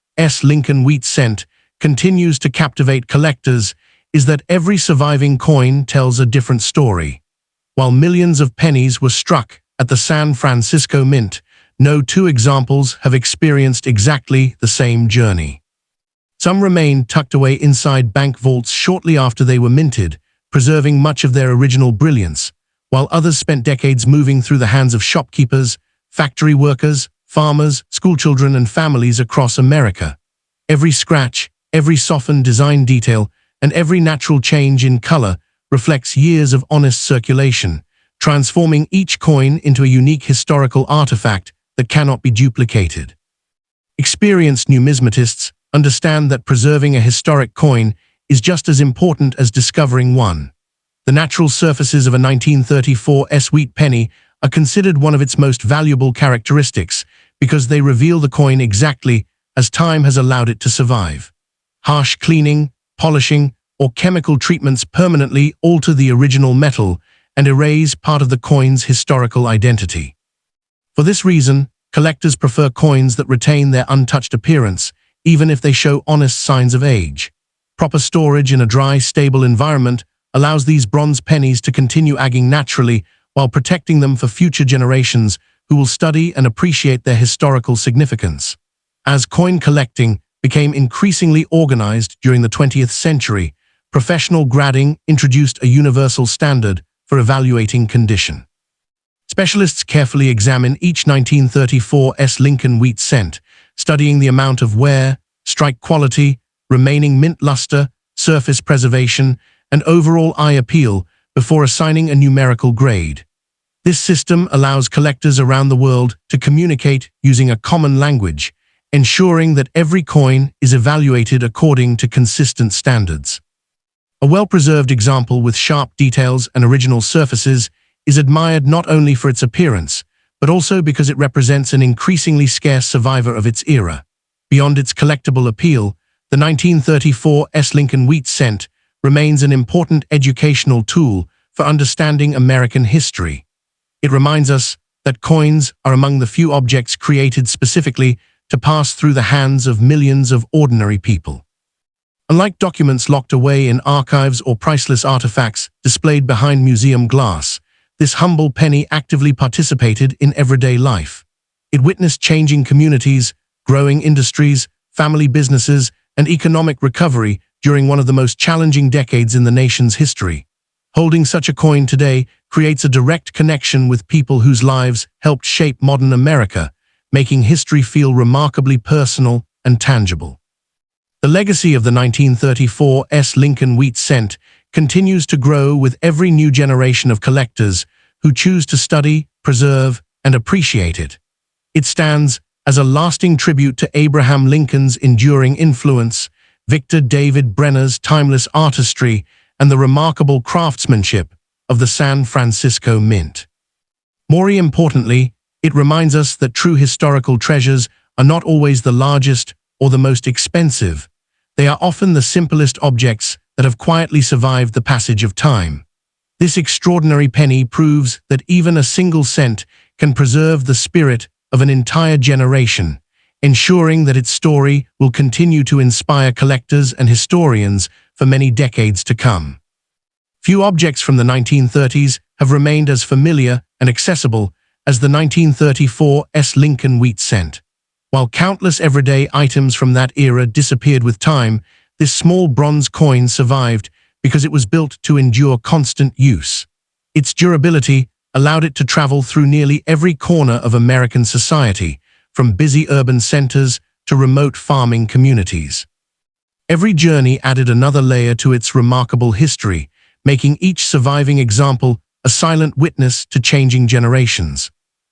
Lincoln wheat cent continues to captivate collectors is that every surviving coin tells a different story. While millions of pennies were struck at the San Francisco Mint, no two examples have experienced exactly the same journey. Some remained tucked away inside bank vaults shortly after they were minted, preserving much of their original brilliance, while others spent decades moving through the hands of shopkeepers, factory workers, farmers, schoolchildren, and families across America. Every scratch, every softened design detail, and every natural change in color reflects years of honest circulation, transforming each coin into a unique historical artifact that cannot be duplicated. Experienced numismatists understand that preserving a historic coin is just as important as discovering one. The natural surfaces of a 1934 wheat penny are considered one of its most valuable characteristics because they reveal the coin exactly as time has allowed it to survive. Harsh cleaning, polishing, or chemical treatments permanently alter the original metal and erase part of the coin's historical identity. For this reason, collectors prefer coins that retain their untouched appearance, even if they show honest signs of age. Proper storage in a dry, stable environment allows these bronze pennies to continue aging naturally while protecting them for future generations who will study and appreciate their historical significance. As coin collecting became increasingly organized during the 20th century, professional grading introduced a universal standard for evaluating condition. Specialists carefully examine each 1934 Lincoln wheat cent, studying the amount of wear, strike quality, remaining mint luster, surface preservation, and overall eye appeal before assigning a numerical grade. This system allows collectors around the world to communicate using a common language, ensuring that every coin is evaluated according to consistent standards. A well-preserved example with sharp details and original surfaces is admired not only for its appearance, but also because it represents an increasingly scarce survivor of its era. Beyond its collectible appeal, the 1934 Lincoln wheat cent remains an important educational tool for understanding American history. It reminds us that coins are among the few objects created specifically to pass through the hands of millions of ordinary people. Unlike documents locked away in archives or priceless artifacts displayed behind museum glass, this humble penny actively participated in everyday life. It witnessed changing communities, growing industries, family businesses, and economic recovery during one of the most challenging decades in the nation's history. Holding such a coin today creates a direct connection with people whose lives helped shape modern America, making history feel remarkably personal and tangible. The legacy of the 1934 Lincoln wheat cent continues to grow with every new generation of collectors who choose to study, preserve, and appreciate it. It stands as a lasting tribute to Abraham Lincoln's enduring influence, Victor David Brenner's timeless artistry, and the remarkable craftsmanship of the San Francisco Mint. More importantly, it reminds us that true historical treasures are not always the largest or the most expensive. They are often the simplest objects that have quietly survived the passage of time. This extraordinary penny proves that even a single cent can preserve the spirit of an entire generation, ensuring that its story will continue to inspire collectors and historians for many decades to come. Few objects from the 1930s have remained as familiar and accessible as the 1934 Lincoln wheat cent. While countless everyday items from that era disappeared with time, this small bronze coin survived because it was built to endure constant use. Its durability allowed it to travel through nearly every corner of American society, from busy urban centers to remote farming communities. Every journey added another layer to its remarkable history, making each surviving example a silent witness to changing generations.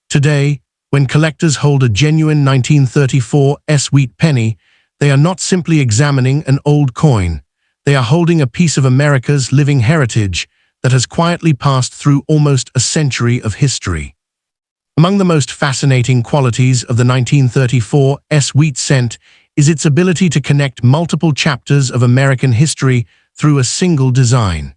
Today, when collectors hold a genuine 1934 wheat penny, they are not simply examining an old coin. They are holding a piece of America's living heritage that has quietly passed through almost a century of history. Among the most fascinating qualities of the 1934 wheat cent is its ability to connect multiple chapters of American history through a single design.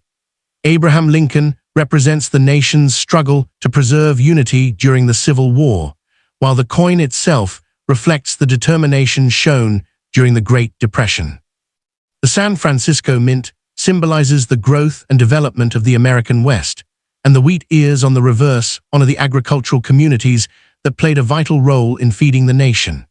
Abraham Lincoln represents the nation's struggle to preserve unity during the Civil War, while the coin itself reflects the determination shown during the Great Depression. The San Francisco Mint symbolizes the growth and development of the American West, and the wheat ears on the reverse honor the agricultural communities that played a vital role in feeding the nation.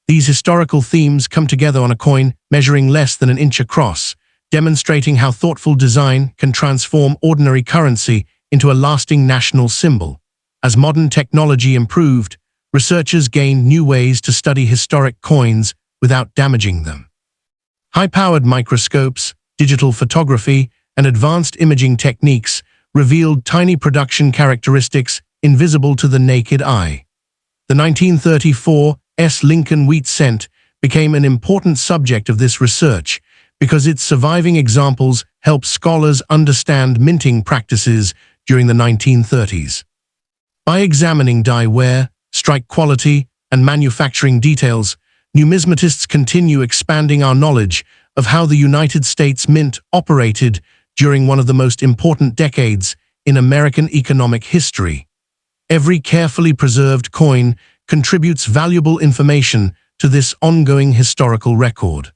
These historical themes come together on a coin measuring less than an inch across, demonstrating how thoughtful design can transform ordinary currency into a lasting national symbol. As modern technology improved, researchers gained new ways to study historic coins without damaging them. High-powered microscopes, digital photography, and advanced imaging techniques revealed tiny production characteristics invisible to the naked eye. The 1934 Lincoln wheat cent became an important subject of this research because its surviving examples help scholars understand minting practices during the 1930s. By examining die wear, strike quality, and manufacturing details, numismatists continue expanding our knowledge of how the United States Mint operated during one of the most important decades in American economic history. Every carefully preserved coin contributes valuable information to this ongoing historical record.